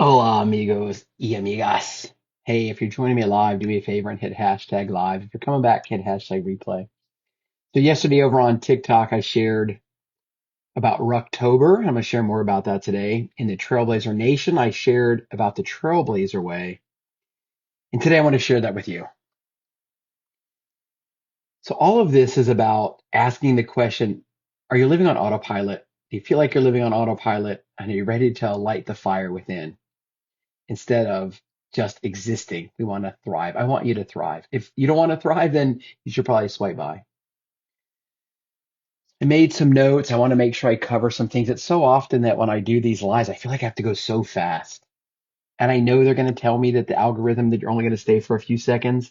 Hola, amigos y amigas. Hey, if you're joining me live, do me a favor and hit hashtag live. If you're coming back, hit hashtag replay. So yesterday over on TikTok, I shared about Rucktober. I'm going to share more about that today. In the Trailblazer Nation, I shared about the Trailblazer Way. And today I want to share that with you. So all of this is about asking the question, are you living on autopilot? Do you feel like you're living on autopilot? And are you ready to light the fire within? Instead of just existing. We want to thrive. I want you to thrive. If you don't want to thrive, then you should probably swipe by. I made some notes. I want to make sure I cover some things. It's so often that when I do these lives, I feel like I have to go so fast. And I know they're going to tell me that the algorithm that you're only going to stay for a few seconds.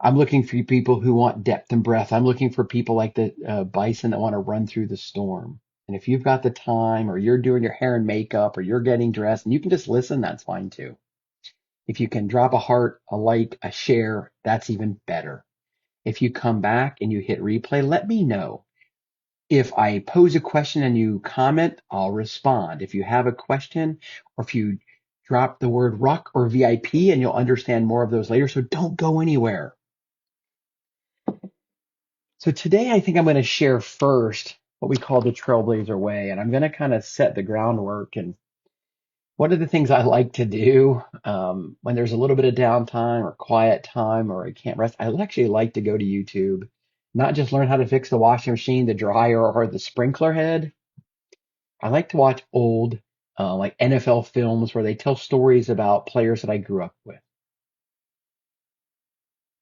I'm looking for people who want depth and breadth. I'm looking for people like the bison that want to run through the storm. And if you've got the time or you're doing your hair and makeup or you're getting dressed and you can just listen, that's fine too. If you can drop a heart, a like, a share, that's even better. If you come back and you hit replay, let me know. If I pose a question and you comment, I'll respond. If you have a question or if you drop the word ruck or VIP and you'll understand more of those later. So don't go anywhere. So today I think I'm going to share first what we call the Trailblazer Way. And I'm going to kind of set the groundwork and one of the things I like to do when there's a little bit of downtime or quiet time or I can't rest, I actually like to go to YouTube, not just learn how to fix the washing machine, the dryer, or the sprinkler head. I like to watch old like NFL films where they tell stories about players that I grew up with.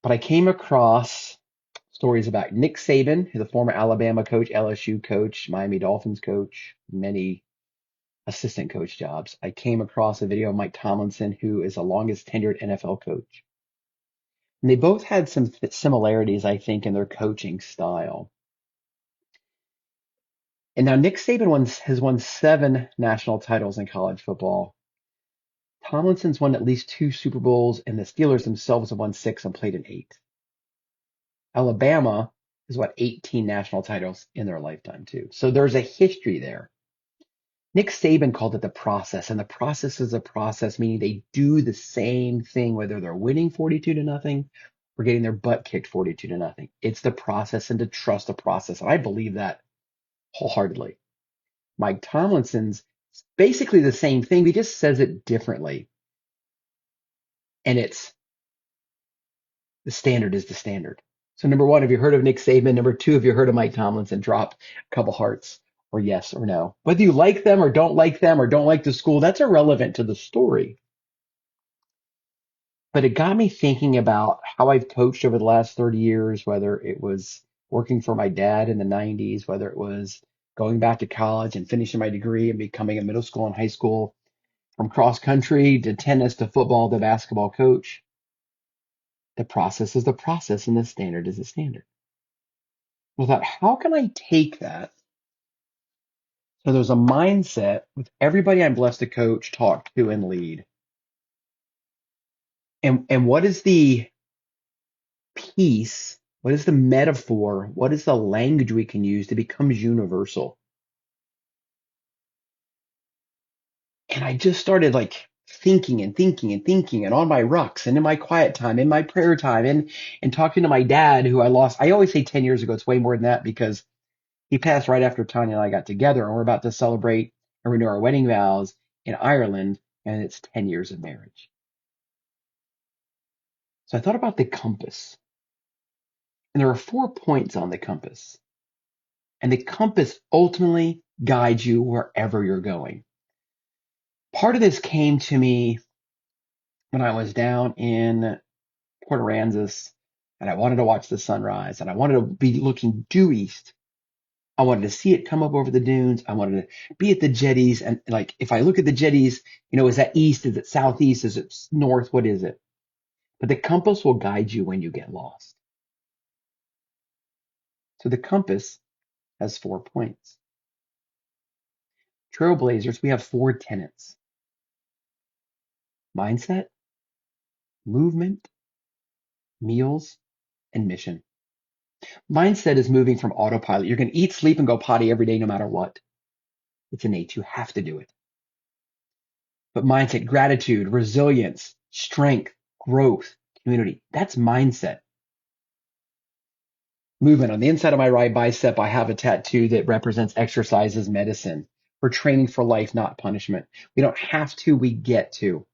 But I came across stories about Nick Saban, who's a former Alabama coach, LSU coach, Miami Dolphins coach, many assistant coach jobs. I came across a video of Mike Tomlinson, who is the longest tenured NFL coach. And they both had some similarities, I think, in their coaching style. And now Nick Saban has won 7 national titles in college football. Tomlinson's won at least 2 Super Bowls, and the Steelers themselves have won 6 and played in 8. Alabama has won 18 national titles in their lifetime, too. So there's a history there. Nick Saban called it the process, and the process is a process, meaning they do the same thing, whether they're winning 42 to nothing or getting their butt kicked 42 to nothing. It's the process and to trust the process. And I believe that wholeheartedly. Mike Tomlinson's basically the same thing, but he just says it differently. And it's the standard is the standard. So number one, have you heard of Nick Saban? Number two, have you heard of Mike Tomlinson? Drop a couple hearts or yes or no. Whether you like them or don't like them or don't like the school, that's irrelevant to the story. But it got me thinking about how I've coached over the last 30 years, whether it was working for my dad in the 90s, whether it was going back to college and finishing my degree and becoming a middle school and high school, from cross country to tennis to football to basketball coach. The process is the process and the standard is the standard. I thought, how can I take that? So there's a mindset with everybody I'm blessed to coach, talk to, and lead. And what is the piece? What is the metaphor? What is the language we can use that becomes universal? And I just started like thinking and thinking and thinking and on my rucks and in my quiet time, in my prayer time, and talking to my dad who I lost. I always say 10 years ago. It's way more than that because he passed right after Tanya and I got together and we're about to celebrate and renew our wedding vows in Ireland. And it's 10 years of marriage. So I thought about the compass and there are 4 points on the compass and the compass ultimately guides you wherever you're going. Part of this came to me when I was down in Port Aransas and I wanted to watch the sunrise and I wanted to be looking due east. I wanted to see it come up over the dunes. I wanted to be at the jetties. And like, if I look at the jetties, is that east? Is it southeast? Is it north? What is it? But the compass will guide you when you get lost. So the compass has 4 points. Trailblazers, we have 4 tenets: mindset, movement, meals, and mission. Mindset is moving from autopilot. You're going to eat, sleep, and go potty every day, no matter what. It's innate. You have to do it. But mindset, gratitude, resilience, strength, growth, community. That's mindset. Movement. On the inside of my right bicep, I have a tattoo that represents exercise as medicine. We're training for life, not punishment. We don't have to, we get to.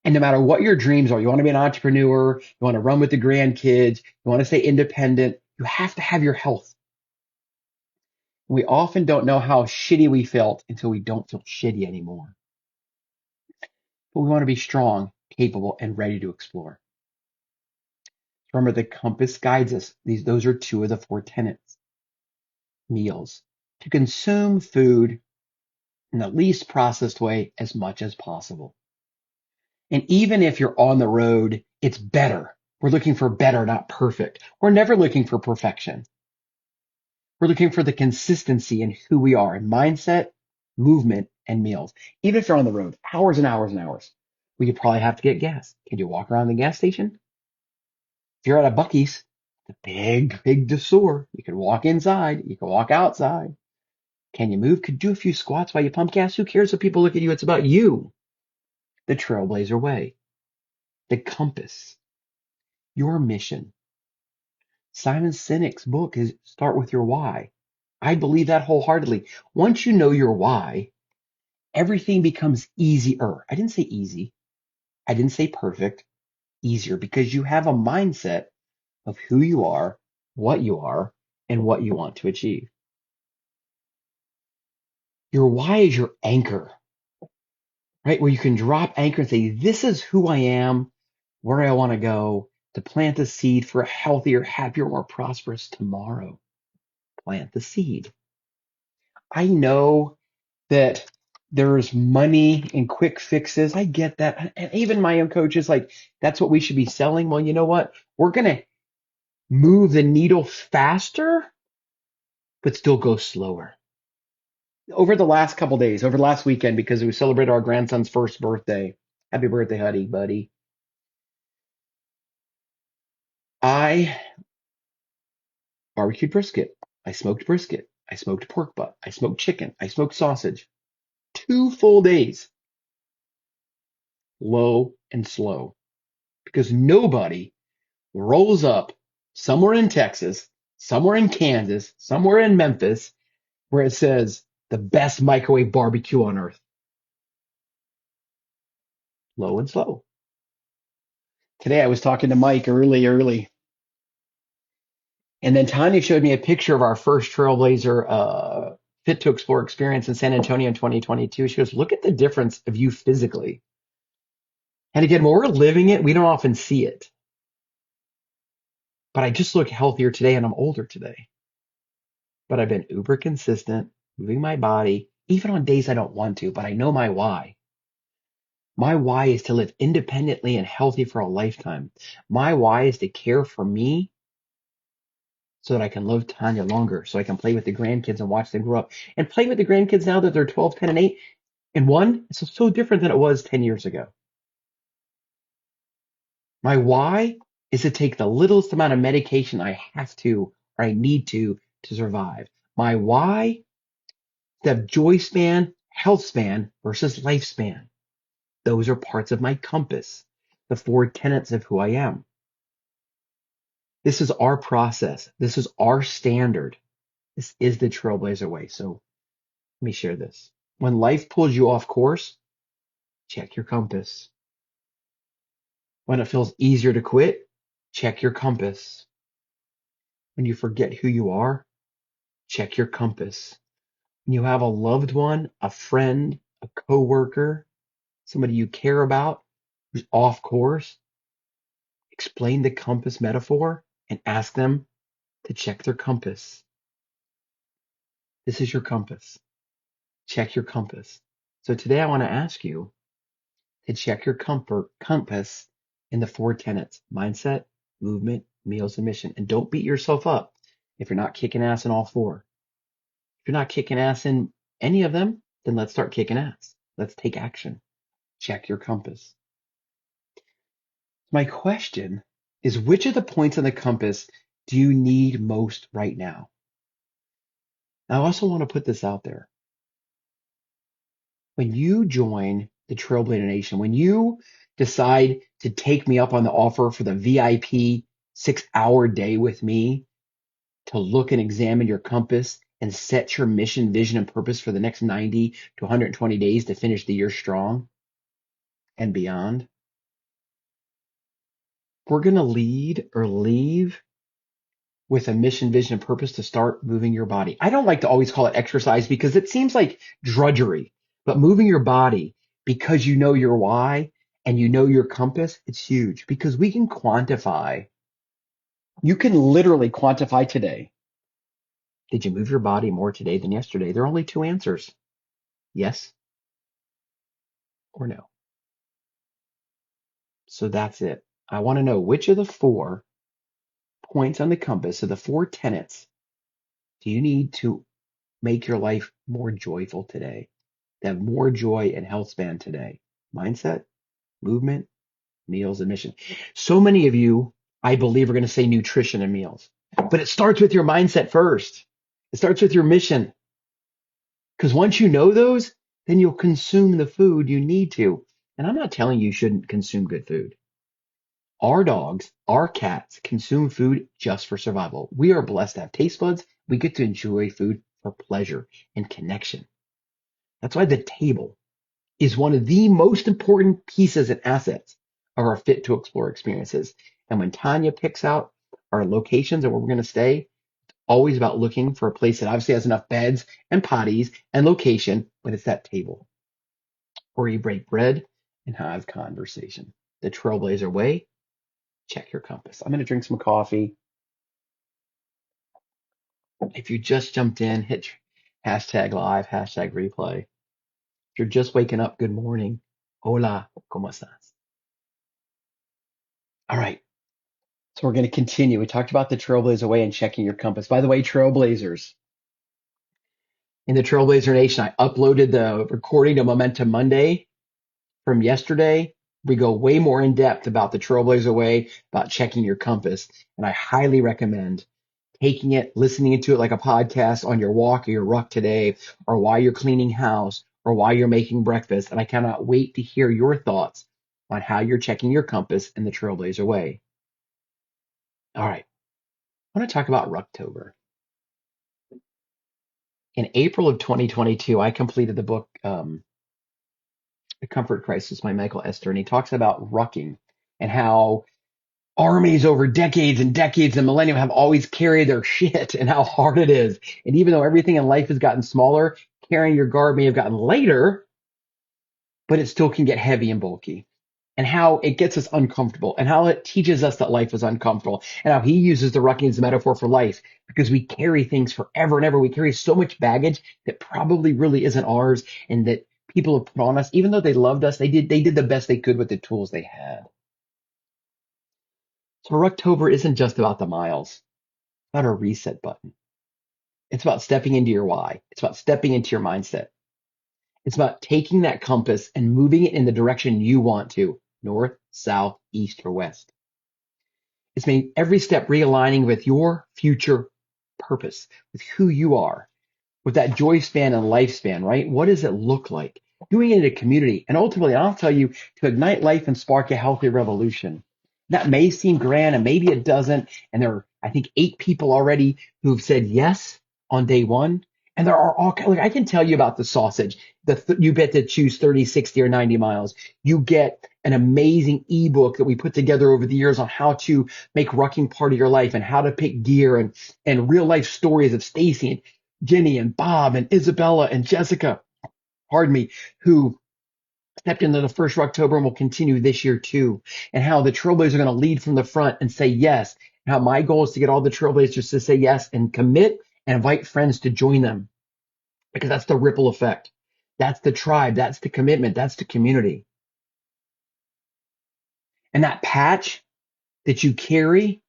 And no matter what your dreams are, you want to be an entrepreneur, you want to run with the grandkids, you want to stay independent, you have to have your health. We often don't know how shitty we felt until we don't feel shitty anymore. But we want to be strong, capable, and ready to explore. Remember, the compass guides us. Those are two of the four tenets. Meals. To consume food in the least processed way as much as possible. And even if you're on the road, it's better. We're looking for better, not perfect. We're never looking for perfection. We're looking for the consistency in who we are in mindset, movement, and meals. Even if you're on the road, hours and hours and hours, we could probably have to get gas. Can you walk around the gas station? If you're at a Buc-ee's, the big dinosaur, you can walk inside, you can walk outside. Can you move? Could do a few squats while you pump gas? Who cares if people look at you? It's about you. The Trailblazer way, the compass, your mission. Simon Sinek's book is Start with Your Why. I believe that wholeheartedly. Once you know your why, everything becomes easier. I didn't say easy. I didn't say perfect. Easier because you have a mindset of who you are, and what you want to achieve. Your why is your anchor, right? Where you can drop anchor and say, this is who I am, where I want to go, to plant a seed for a healthier, happier, more prosperous tomorrow. Plant the seed. I know that there's money and quick fixes. I get that. And even my own coach is like, that's what we should be selling. Well, you know what? We're going to move the needle faster, but still go slower. Over the last couple days, over the last weekend, because we celebrated our grandson's first birthday. Happy birthday, buddy. I barbecued brisket. I smoked brisket. I smoked pork butt. I smoked chicken. I smoked sausage. 2 full days, low and slow, because nobody rolls up somewhere in Texas, somewhere in Kansas, somewhere in Memphis, where it says the best microwave barbecue on earth. Low and slow. Today I was talking to Mike early, and then Tanya showed me a picture of our first Trailblazer Fit to Explore experience in San Antonio in 2022. She goes, look at the difference of you physically. And again, when we're living it, we don't often see it. But I just look healthier today and I'm older today. But I've been uber consistent, moving my body, even on days I don't want to, but I know my why. My why is to live independently and healthy for a lifetime. My why is to care for me so that I can love Tanya longer, so I can play with the grandkids and watch them grow up. And playing with the grandkids now that they're 12, 10, and 8, and 1, it's so different than it was 10 years ago. My why is to take the littlest amount of medication I have to or I need to survive. My why is to have joy span, health span versus lifespan. Those are parts of my compass, the 4 tenets of who I am. This is our process. This is our standard. This is the Trailblazer way. So let me share this. When life pulls you off course, check your compass. When it feels easier to quit, check your compass. When you forget who you are, check your compass. When you have a loved one, a friend, a coworker, somebody you care about who's off course, explain the compass metaphor and ask them to check their compass. This is your compass. Check your compass. So today I want to ask you to check your compass in the 4 tenets: mindset, movement, meals, and mission. And don't beat yourself up if you're not kicking ass in all 4. If you're not kicking ass in any of them, then let's start kicking ass. Let's take action. Check your compass. My question is, which of the points on the compass do you need most right now? I also want to put this out there. When you join the Trailblazer Nation, when you decide to take me up on the offer for the VIP 6-hour day with me to look and examine your compass and set your mission, vision, and purpose for the next 90 to 120 days to finish the year strong and beyond, we're going to lead or leave with a mission, vision, and purpose to start moving your body. I don't like to always call it exercise because it seems like drudgery, but moving your body because you know your why and you know your compass, it's huge because we can quantify. You can literally quantify today. Did you move your body more today than yesterday? There are only two answers. Yes or no. So that's it. I want to know which of the 4 points on the compass of the 4 tenets do you need to make your life more joyful today, to have more joy and health span today? Mindset, movement, meals, and mission. So many of you, I believe, are going to say nutrition and meals, but it starts with your mindset first. It starts with your mission. Because once you know those, then you'll consume the food you need to. And I'm not telling you shouldn't consume good food. Our dogs, our cats consume food just for survival. We are blessed to have taste buds. We get to enjoy food for pleasure and connection. That's why the table is one of the most important pieces and assets of our fit to explore experiences. And when Tanya picks out our locations and where we're going to stay, always about looking for a place that obviously has enough beds and potties and location, but it's that table where you break bread and have conversation. The Trailblazer way, check your compass. I'm going to drink some coffee. If you just jumped in, hit hashtag live, hashtag replay. If you're just waking up, good morning. Hola, ¿cómo estás? All right. So we're going to continue. We talked about the Trailblazer way and checking your compass. By the way, Trailblazers, in the Trailblazer Nation, I uploaded the recording to Momentum Monday from yesterday. We go way more in depth about the Trailblazer way, about checking your compass. And I highly recommend taking it, listening to it like a podcast on your walk or your ruck today, or while you're cleaning house, or while you're making breakfast. And I cannot wait to hear your thoughts on how you're checking your compass in the Trailblazer way. All right. I want to talk about Rucktober. In April of 2022, I completed the book, The Comfort Crisis by Michael Esther, and he talks about rucking and how armies over decades and decades and millennium have always carried their shit and how hard it is. And even though everything in life has gotten smaller, carrying your guard may have gotten lighter, but it still can get heavy and bulky. And how it gets us uncomfortable and how it teaches us that life is uncomfortable and how he uses the rucking as a metaphor for life because we carry things forever and ever. We carry so much baggage that probably really isn't ours and that people have put on us, even though they loved us, they did the best they could with the tools they had. So Rucktober isn't just about the miles. It's about a reset button. It's about stepping into your why. It's about stepping into your mindset. It's about taking that compass and moving it in the direction you want to, north, south, east, or west. It's made every step realigning with your future purpose, with who you are, with that joy span and lifespan, right? What does it look like? Doing it in a community. And ultimately, I'll tell you, to ignite life and spark a healthy revolution. That may seem grand and maybe it doesn't. And there are, I think, 8 people already who've said yes on day one. And there are all, like, I can tell you about the sausage. You get to choose 30, 60, or 90 miles. You get an amazing ebook that we put together over the years on how to make rucking part of your life and how to pick gear and real life stories of Stacy and Jenny and Bob and Isabella and Jessica, pardon me, who stepped into the first Rucktober and will continue this year too, and how the Trailblazers are going to lead from the front and say yes, and how my goal is to get all the Trailblazers to say yes and commit and invite friends to join them, because that's the ripple effect. That's the tribe. That's the commitment. That's the community. And that patch that you carry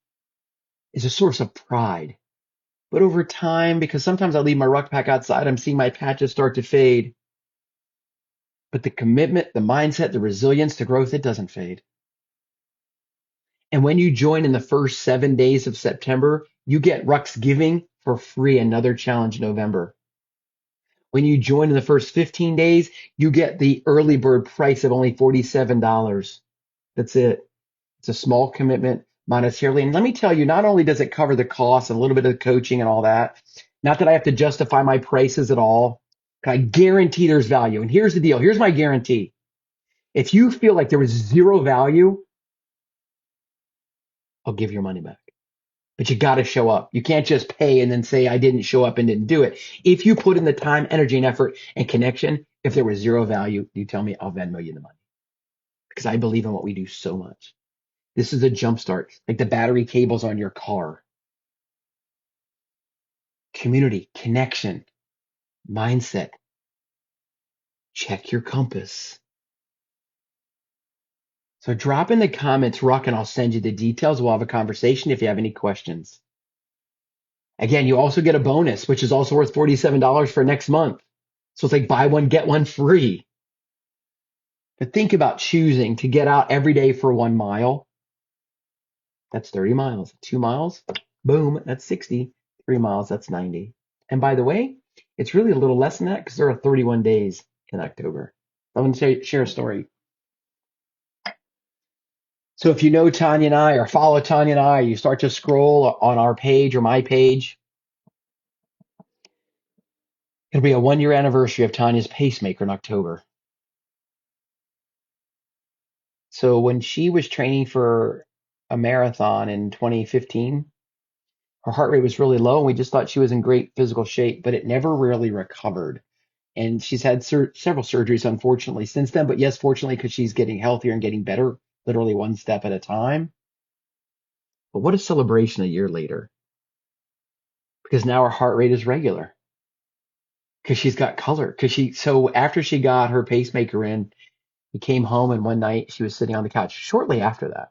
is a source of pride. But over time, because sometimes I leave my ruck pack outside, I'm seeing my patches start to fade. But the commitment, the mindset, the resilience, the growth, it doesn't fade. And when you join in the first 7 days of September, you get Rucks Giving for free, another challenge in November. When you join in the first 15 days, you get the early bird price of only $47. That's it. It's a small commitment monetarily. And let me tell you, not only does it cover the cost and a little bit of the coaching and all that, not that I have to justify my prices at all. I guarantee there's value. And here's the deal. Here's my guarantee. If you feel like there was zero value, I'll give your money back. But you got to show up. You can't just pay and then say, I didn't show up and didn't do it. If you put in the time, energy, and effort and connection, if there was zero value, you tell me, I'll Venmo you the money because I believe in what we do so much. This is a jumpstart, like the battery cables on your car. Community, connection, mindset. Check your compass. So drop in the comments, Ruck, and I'll send you the details. We'll have a conversation if you have any questions. Again, you also get a bonus, which is also worth $47 for next month. So it's like buy one, get one free. But think about choosing to get out every day for 1 mile. That's 30 miles. 2 miles, boom, that's 60. 3 miles, that's 90. And by the way, it's really a little less than that because there are 31 days in October. I'm going to share a story. So if you know Tanya and I or follow Tanya and I, you start to scroll on our page or my page, it'll be a 1-year anniversary of Tanya's pacemaker in October. So when she was training for a marathon in 2015, her heart rate was really low and we just thought she was in great physical shape, but it never really recovered. And she's had several surgeries, unfortunately, since then. But yes, fortunately, because she's getting healthier and getting better, literally one step at a time. But what a celebration a year later, because now her heart rate is regular because she's got color. So after she got her pacemaker in, we came home and one night she was sitting on the couch shortly after that.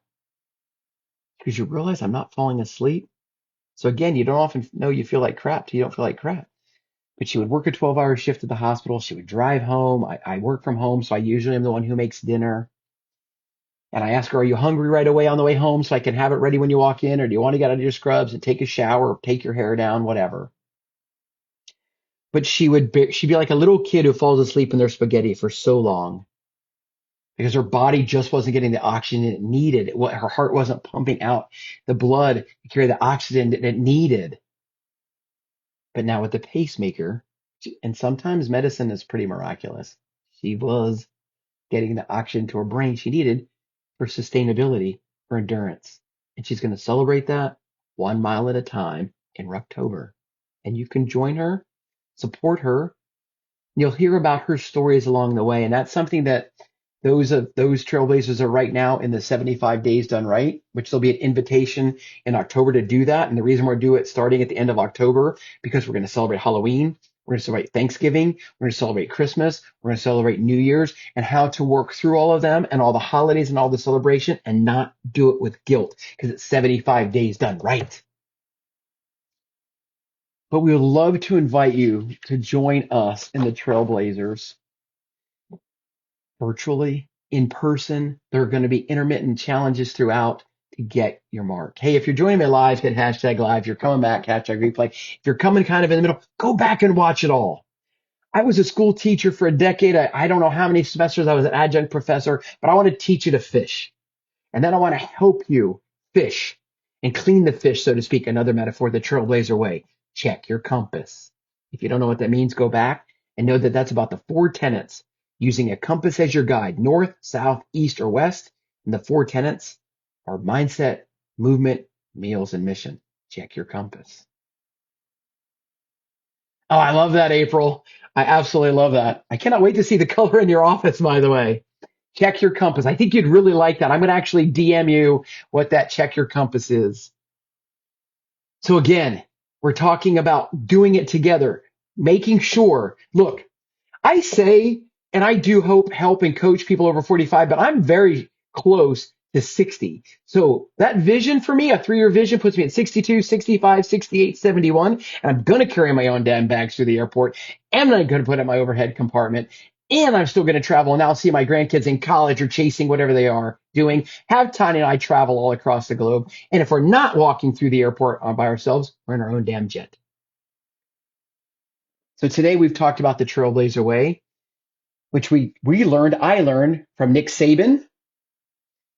Because you realize I'm not falling asleep. So again, you don't often know you feel like crap till you don't feel like crap. But she would work a 12-hour shift at the hospital. She would drive home. I work from home, so I usually am the one who makes dinner. And I ask her, are you hungry right away on the way home so I can have it ready when you walk in? Or do you want to get out of your scrubs and take a shower or take your hair down, whatever? But she'd be like a little kid who falls asleep in their spaghetti for so long because her body just wasn't getting the oxygen it needed. Her heart wasn't pumping out the blood to carry the oxygen that it needed. But now with the pacemaker, and sometimes medicine is pretty miraculous, she was getting the oxygen to her brain she needed for sustainability, for endurance. And she's going to celebrate that 1 mile at a time in Rucktober. And you can join her, support her. You'll hear about her stories along the way. And that's something that those trailblazers are right now in the 75 days done right, which there'll be an invitation in October to do that. And the reason we're doing it starting at the end of October, because we're going to celebrate Halloween. We're going to celebrate Thanksgiving. We're going to celebrate Christmas. We're going to celebrate New Year's and how to work through all of them and all the holidays and all the celebration and not do it with guilt because it's 75 days done right. But we would love to invite you to join us in the Trailblazers virtually, in person. There are going to be intermittent challenges throughout to get your mark. Hey, if you're joining me live, hit hashtag live. If you're coming back, hashtag replay. If you're coming kind of in the middle, go back and watch it all. I was a school teacher for a decade. I don't know how many semesters I was an adjunct professor, but I want to teach you to fish. And then I want to help you fish and clean the fish, so to speak. Another metaphor, the Trailblazer way. Check your compass. If you don't know what that means, go back and know that that's about the 4 tenets. Using a compass as your guide, north, south, east, or west. And the 4 tenets are mindset, movement, meals, and mission. Check your compass. Oh, I love that, April. I absolutely love that. I cannot wait to see the color in your office, by the way. Check your compass. I think you'd really like that. I'm going to actually DM you what that check your compass is. So again, we're talking about doing it together, making sure, look, I say, and I do help and coach people over 45, but I'm very close to 60. So that vision for me, a 3-year vision puts me at 62, 65, 68, 71. And I'm going to carry my own damn bags through the airport. And I'm going to put it in my overhead compartment. And I'm still going to travel and I'll see my grandkids in college or chasing whatever they are doing. Have Tanya and I travel all across the globe. And if we're not walking through the airport by ourselves, we're in our own damn jet. So today we've talked about the Trailblazer Way, which I learned from Nick Saban,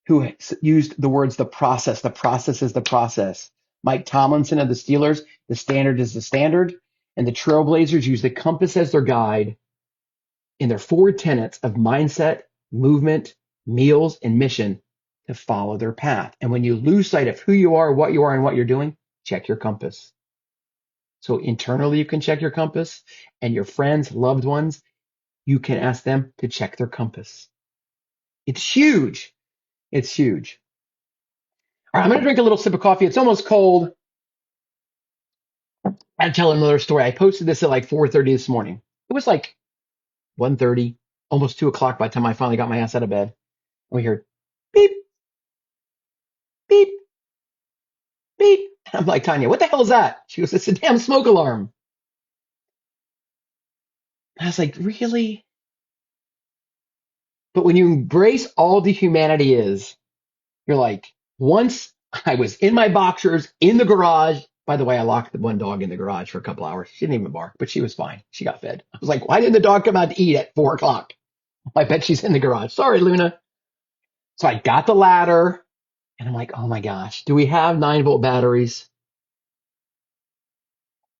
who used the words the process. The process is the process. Mike Tomlinson of the Steelers, the standard is the standard. And the Trailblazers use the compass as their guide in their four tenets of mindset, movement, meals, and mission to follow their path. And when you lose sight of who you are, and what you're doing, check your compass. So internally, you can check your compass, and your friends, loved ones, you can ask them to check their compass. It's huge. It's huge. All right, I'm going to drink a little sip of coffee. It's almost cold. I'll tell another story. I posted this at like 4:30 this morning. It was like 1:30, almost 2 o'clock by the time I finally got my ass out of bed. And we heard beep, beep, beep. I'm like, Tanya, what the hell is that? She goes, it's a damn smoke alarm. I was like, really? But when you embrace all the humanity is, you're like, once I was in my boxers in the garage. By the way, I locked the one dog in the garage for a couple hours. She didn't even bark, but she was fine. She got fed. I was like, why didn't the dog come out to eat at 4 o'clock? I bet she's in the garage. Sorry, Luna. So I got the ladder and I'm like, oh my gosh, do we have 9-volt batteries?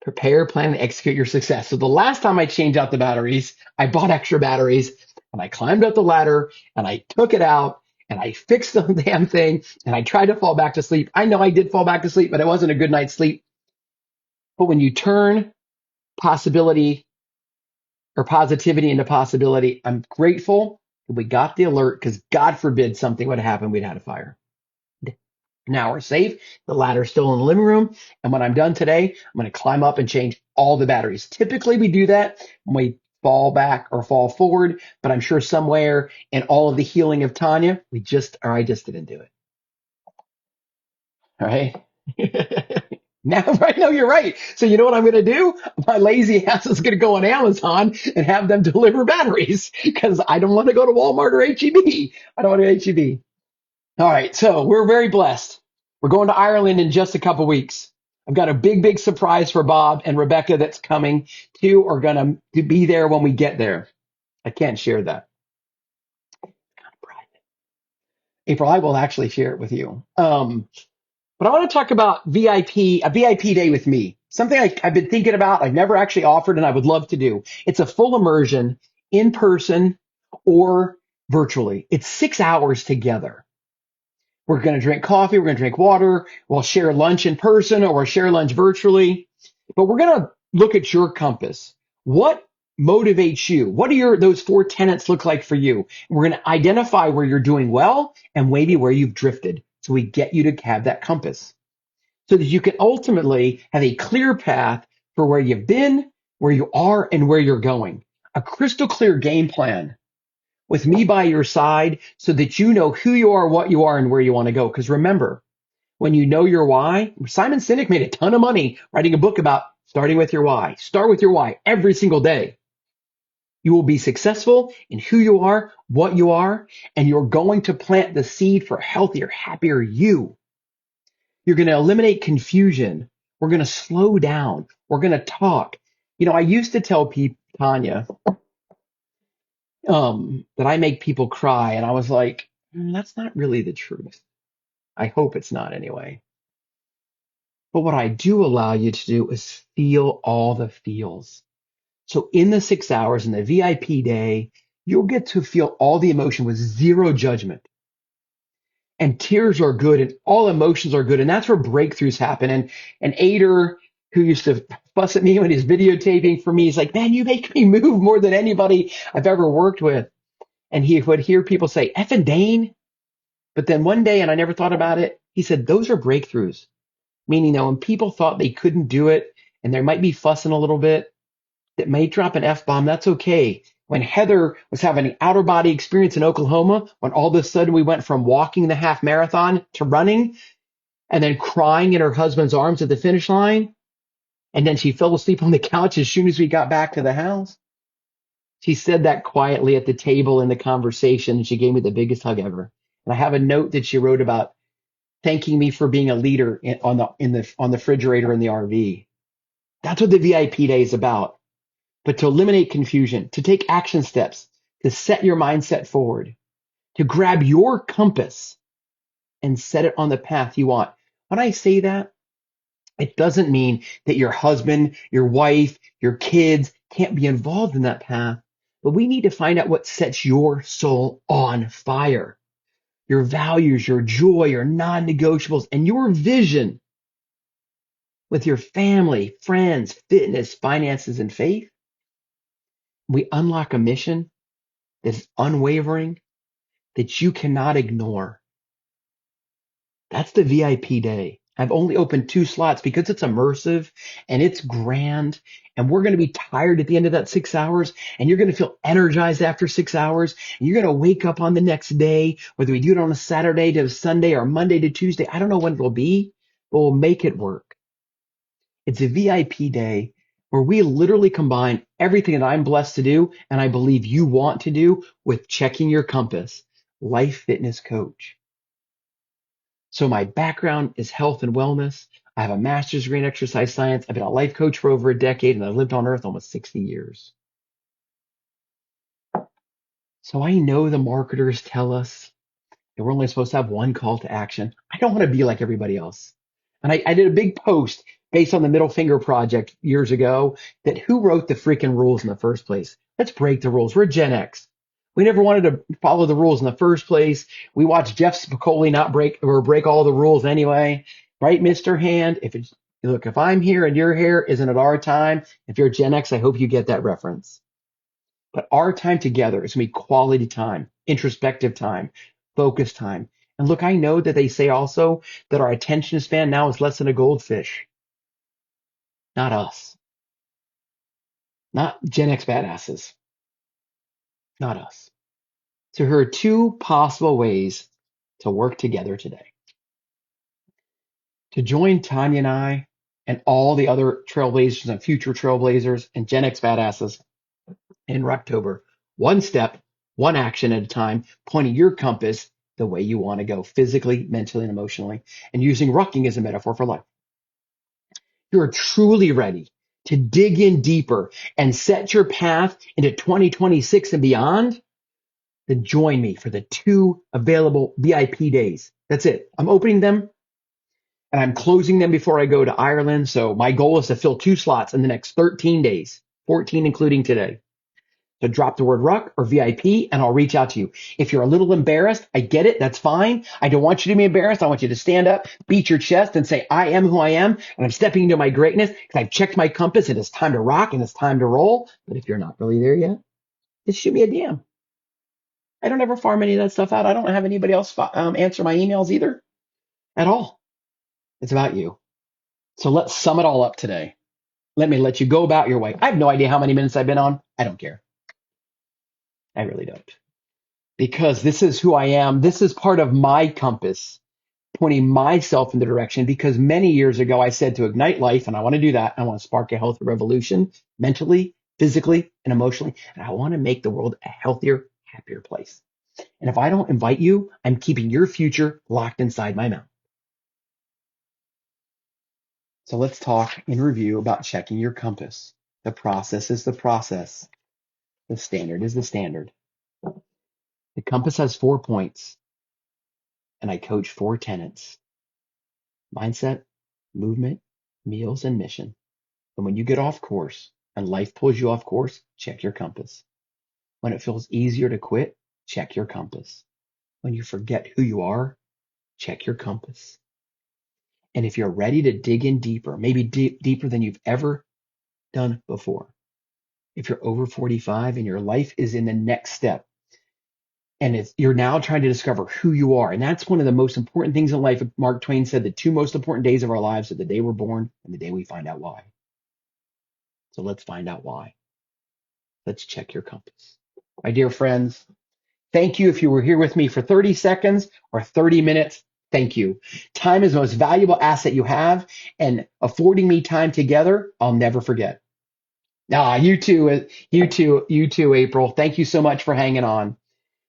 Prepare, plan, and execute your success. So the last time I changed out the batteries, I bought extra batteries and I climbed up the ladder and I took it out and I fixed the damn thing and I tried to fall back to sleep. I know I did fall back to sleep, but it wasn't a good night's sleep. But when you turn possibility or positivity into possibility, I'm grateful that we got the alert because God forbid something would happen. We'd had a fire. Now we're safe. The ladder's still in the living room. And when I'm done today, I'm going to climb up and change all the batteries. Typically, we do that when we fall back or fall forward, but I'm sure somewhere in all of the healing of Tanya, I just didn't do it. All right. Now, right now, you're right. So you know what I'm going to do? My lazy ass is going to go on Amazon and have them deliver batteries because I don't want to go to Walmart or HEB. I don't want to HEB. All right, so we're very blessed. We're going to Ireland in just a couple weeks. I've got a big, big surprise for Bob and Rebecca that's coming. Two are going to be there when we get there. I can't share that. April, I will actually share it with you. But I want to talk about a VIP day with me. Something I've been thinking about. I've never actually offered and I would love to do. It's a full immersion in person or virtually. It's 6 hours together. We're going to drink coffee. We're going to drink water. We'll share lunch in person or we'll share lunch virtually. But we're going to look at your compass. What motivates you? What do those four tenets look like for you? And we're going to identify where you're doing well and maybe where you've drifted. So we get you to have that compass so that you can ultimately have a clear path for where you've been, where you are, and where you're going. A crystal clear game plan with me by your side so that you know who you are, what you are, and where you want to go. Because remember, when you know your why, Simon Sinek made a ton of money writing a book about starting with your why. Start with your why every single day. You will be successful in who you are, what you are, and you're going to plant the seed for healthier, happier you. You're going to eliminate confusion. We're going to slow down. We're going to talk. You know, I used to tell people, Tanya, that I make people cry. And I was like, that's not really the truth. I hope it's not anyway. But what I do allow you to do is feel all the feels. So in the 6 hours in the VIP day, you'll get to feel all the emotion with zero judgment. And tears are good and all emotions are good. And that's where breakthroughs happen. And Ader, who used to fuss at me when he's videotaping for me, he's like, man, you make me move more than anybody I've ever worked with. And he would hear people say, effing Dane. But then one day, and I never thought about it, he said, those are breakthroughs. Meaning that when people thought they couldn't do it and there might be fussing a little bit, that may drop an F-bomb, that's okay. When Heather was having an outer body experience in Oklahoma, when all of a sudden we went from walking the half marathon to running and then crying in her husband's arms at the finish line, and then she fell asleep on the couch as soon as we got back to the house. She said that quietly at the table in the conversation, and she gave me the biggest hug ever. And I have a note that she wrote about thanking me for being a leader on the refrigerator in the RV. That's what the VIP day is about. but to eliminate confusion, to take action steps, to set your mindset forward, to grab your compass and set it on the path you want. When I say that, it doesn't mean that your husband, your wife, your kids can't be involved in that path, but we need to find out what sets your soul on fire. Your values, your joy, your non-negotiables, and your vision with your family, friends, fitness, finances, and faith. We unlock a mission that's unwavering, that you cannot ignore. That's the VIP day. I've only opened 2 slots because it's immersive and it's grand. And we're going to be tired at the end of that 6 hours. And you're going to feel energized after 6 hours. And you're going to wake up on the next day, whether we do it on a Saturday to Sunday or Monday to Tuesday. I don't know when it'll be, but we'll make it work. It's a VIP day where we literally combine everything that I'm blessed to do and I believe you want to do with checking your compass, life fitness coach. So my background is health and wellness. I have a master's degree in exercise science. I've been a life coach for over a decade and I've lived on earth almost 60 years. So I know the marketers tell us that we're only supposed to have one call to action. I don't want to be like everybody else. And I did a big post based on the Middle Finger Project years ago that who wrote the freaking rules in the first place? Let's break the rules. We're Gen X. We never wanted to follow the rules in the first place. We watched Jeff Spicoli not break all the rules anyway. Right, Mr. Hand? If I'm here and you're here, isn't it our time? If you're Gen X, I hope you get that reference. But our time together is going to be quality time, introspective time, focus time. And look, I know that they say also that our attention span now is less than a goldfish. Not us. Not Gen X badasses. Not us. So here are 2 possible ways to work together today. To join Tanya and I and all the other trailblazers and future trailblazers and Gen X badasses in Rucktober, one step, one action at a time, pointing your compass the way you want to go physically, mentally, and emotionally, and using rucking as a metaphor for life. You're truly ready to dig in deeper and set your path into 2026 and beyond, then join me for the 2 available VIP days. That's it. I'm opening them and I'm closing them before I go to Ireland. So my goal is to fill 2 slots in the next 13 days, 14 including today. So drop the word Ruck or VIP and I'll reach out to you. If you're a little embarrassed, I get it. That's fine. I don't want you to be embarrassed. I want you to stand up, beat your chest and say, I am who I am. And I'm stepping into my greatness because I've checked my compass and it's time to rock and it's time to roll. But if you're not really there yet, just shoot me a DM. I don't ever farm any of that stuff out. I don't have anybody else answer my emails either at all. It's about you. So let's sum it all up today. Let me let you go about your way. I have no idea how many minutes I've been on. I don't care. I really don't. Because this is who I am. This is part of my compass, pointing myself in the direction. Because many years ago, I said to ignite life, and I want to do that. I want to spark a healthy revolution mentally, physically, and emotionally. And I want to make the world a healthier, happier place. And if I don't invite you, I'm keeping your future locked inside my mouth. So let's talk in review about checking your compass. The process is the process. The standard is the standard. The compass has 4 points, and I coach 4 tenets: mindset, movement, meals, and mission. And when you get off course and life pulls you off course, check your compass. When it feels easier to quit, check your compass. When you forget who you are, check your compass. And if you're ready to dig in deeper, maybe deeper than you've ever done before, if you're over 45 and your life is in the next step, and you're now trying to discover who you are. And that's one of the most important things in life. Mark Twain said the 2 most important days of our lives are the day we're born and the day we find out why. So let's find out why. Let's check your compass. My dear friends, thank you if you were here with me for 30 seconds or 30 minutes. Thank you. Time is the most valuable asset you have, and affording me time together, I'll never forget. You too, April. Thank you so much for hanging on.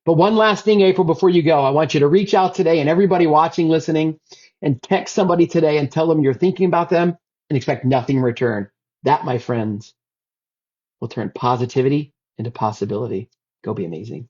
But one last thing, April, before you go, I want you to reach out today, and everybody watching, listening, and text somebody today and tell them you're thinking about them and expect nothing in return. That, my friends, We'll turn positivity into possibility. Go be amazing.